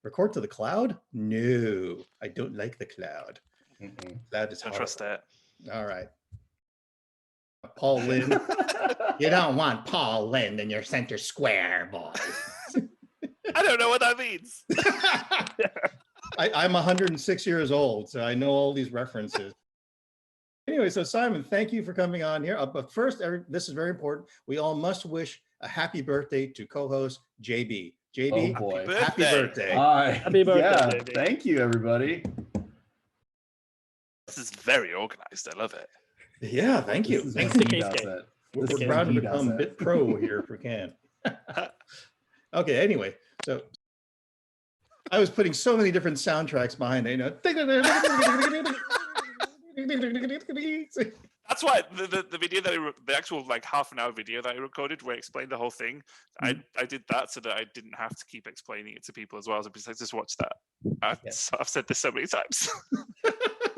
Record to the cloud? No, I don't like the cloud. Cloud is Don't hard. trust that. All right. Paul Lynn. You don't want Paul Lynn in your center square, boy. I don't know what that means. I'm 106 years old, so I know all these references. Anyway, so Simon, thank you for coming on here. But first, this is very important. We all must wish a happy birthday to co-host JB. JB, oh boy. happy birthday. Hi. Happy birthday, Yeah, JB. thank you, everybody. This is very organized. I love it. Yeah, thank you. This is Thanks when to he you. does it. We're This is proud to when he does become it. Bit Pro here if we can. Okay, anyway, so I was putting so many different soundtracks behind it, you know. That's why the video that the actual like half-an-hour video that I recorded where I explained the whole thing, I did that so that I didn't have to keep explaining it to people as well. So besides, just watch that. I've said this so many times.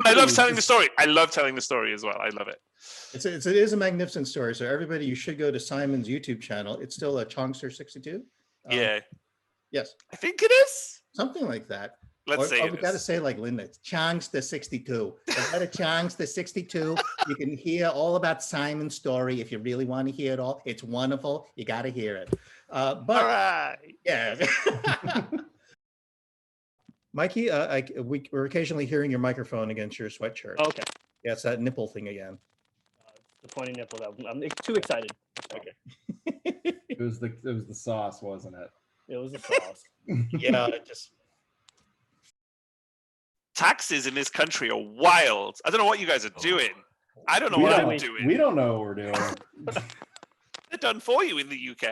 I love telling the story. I love telling the story as well. I love it. It is a magnificent story. So everybody, you should go to Simon's YouTube channel. It's still a Chongster62. Yeah. Yes. I think it is. Something like that. Let's say we got to say like Linda, it's Chongster62. If got a Chongster62, you can hear all about Simon's story. If you really want to hear it all, it's wonderful. You got to hear it. But all right. Yeah. Mikey, we're occasionally hearing your microphone against your sweatshirt. Okay. Yeah, it's that nipple thing again. The pointy nipple. I'm too excited. Okay. It was the sauce, wasn't it? It was the sauce. Yeah, just taxes in this country are wild. I don't know what you guys are doing. I don't know what I'm doing. We don't know what we're doing. They're done for you in the UK.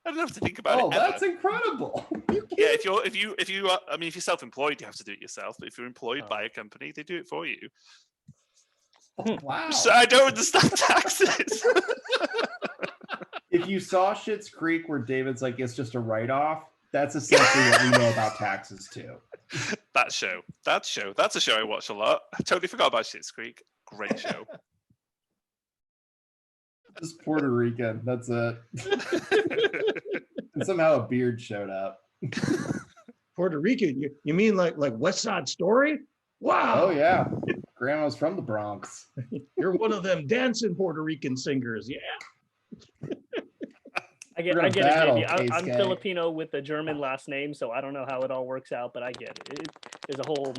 I don't have to think about it. Oh, that's incredible. Yeah, if you're self-employed, you have to do it yourself. But if you're employed by a company, they do it for you. Wow. So I don't understand taxes. If you saw Schitt's Creek where David's like, it's just a write-off, that's essentially what we know about taxes too. That's a show I watch a lot. I totally forgot about Schitt's Creek. Great show. Just Puerto Rican. That's it. And somehow a beard showed up. Puerto Rican. You mean like West Side Story? Wow. Oh yeah. Grandma's from the Bronx. You're one of them dancing Puerto Rican singers. Yeah. I get it, JB. I'm Filipino with a German last name, so I don't know how it all works out, but I get it. There's a whole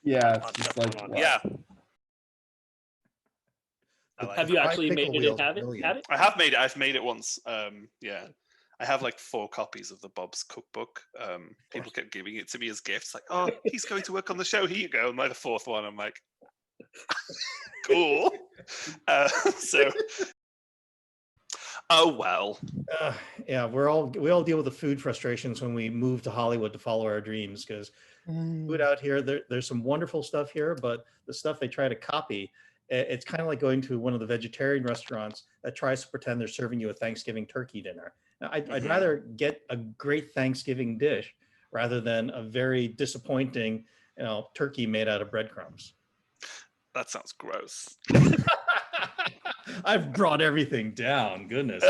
yeah, it's just like yeah. Have you actually made it and have it? I have made it. I've made it once. Yeah. I have like 4 copies of the Bob's cookbook. People kept giving it to me as gifts. Like, oh, he's going to work on the show. Here you go. And by the 4th one, I'm like, cool. Oh well. Yeah, we all deal with the food frustrations when we move to Hollywood to follow our dreams, because food out here, there's some wonderful stuff here, but the stuff they try to copy, it's kind of like going to one of the vegetarian restaurants that tries to pretend they're serving you a Thanksgiving turkey dinner. Now, I'd rather get a great Thanksgiving dish rather than a very disappointing, turkey made out of breadcrumbs. That sounds gross. I've brought everything down. Goodness.